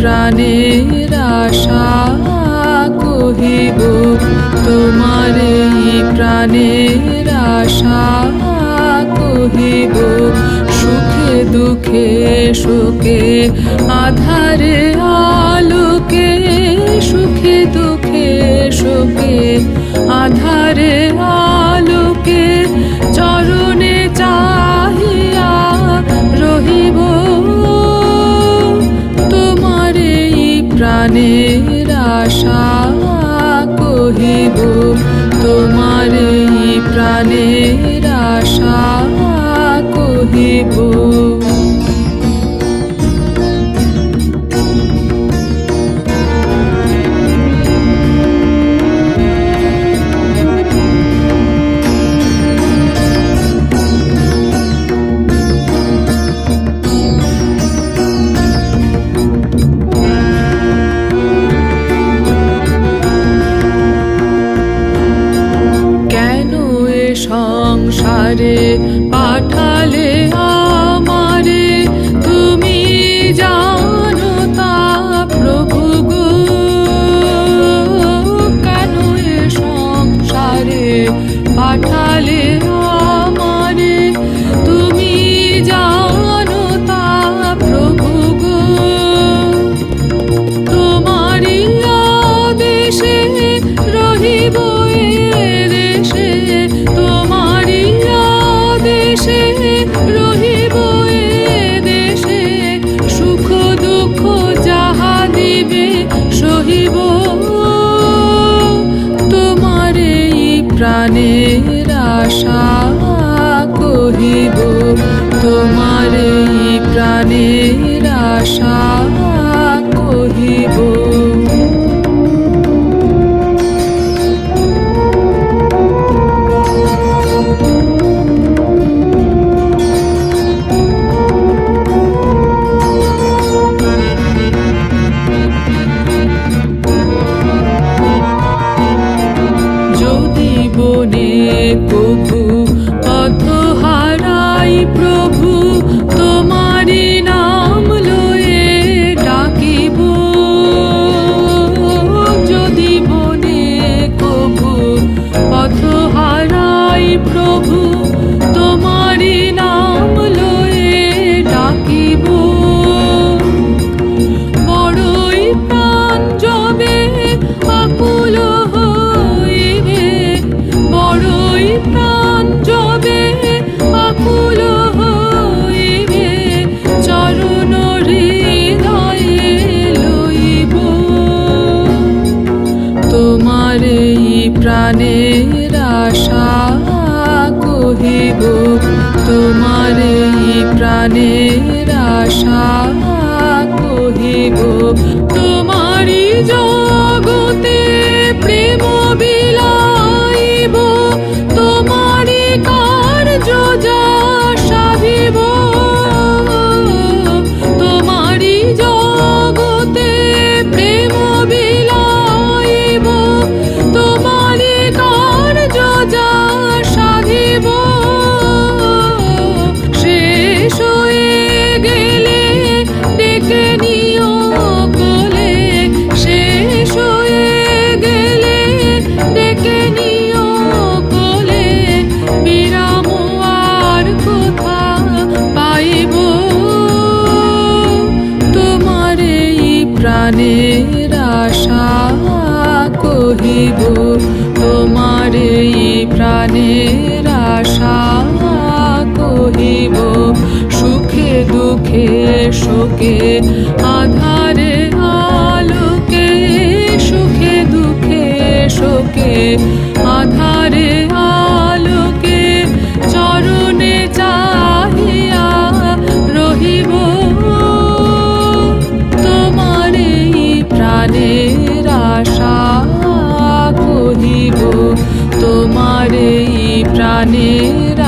প্রাণের আশা কহিব, তোমার এই প্রাণের আশা কহিব। সুখে দুঃখে শোকে আধারে আলোকে, সুখে দুঃখে শোকে আধারে আলোকে, চরণে চাহিয়া রহিব। প্রাণের আশা কহিব, তোমার এই প্রাণের আশা কহিব। সংসারে পাঠালে আমারে, তুমি জানো তা প্রভু গো। কেন এ সংসারে পাঠালে আমারে, তুমি জানো তা প্রভু গো। তোমারই আদেশে রহিব রহিব এ দেশে, সুখ দুঃখ যাহা দিবে সহিব। তোমার এই প্রাণের আশা কহিব, তোমার এই প্রাণের আশা কহিব। কভু পথ হারাই প্রভু, তোমারি নাম লয়ে ডাকিব। যদি বনে কভু পথ হারাই প্রভু, তোমারি নাম লয়ে ডাকিব। বড়ই প্রাণ যবে আকুল হইবে, বড়ই প্রাণ যবে আকুল হইবে, চরণ হৃদয়ে লইব। তোমার এই প্রাণের আশা কহিব, তোমার এই প্রাণের আশা কহিব। তোমারি জগতে প্রেম বিলাইব, তোমারি কার্য যা সাধিব। তোমারি জগতে প্রেম বিলাইব, তোমারি কার্য যা সাধিব। শেষ হয়ে গেলে ডেকে নিও কোলে, শেষ হয়ে গেলে ডেকে নিও কোলে, বিরাম আর কোথা পাইব। তোমার এই প্রাণের আশা কহিব, তোমার এই প্রাণের আশা কহিব। সুখে দুঃখে শোকে আধারে আলোকে, সুখে দুঃখে শোকে আধারে আলোকে, চরণে চাহিয়া রহিব। তোমার এই প্রাণের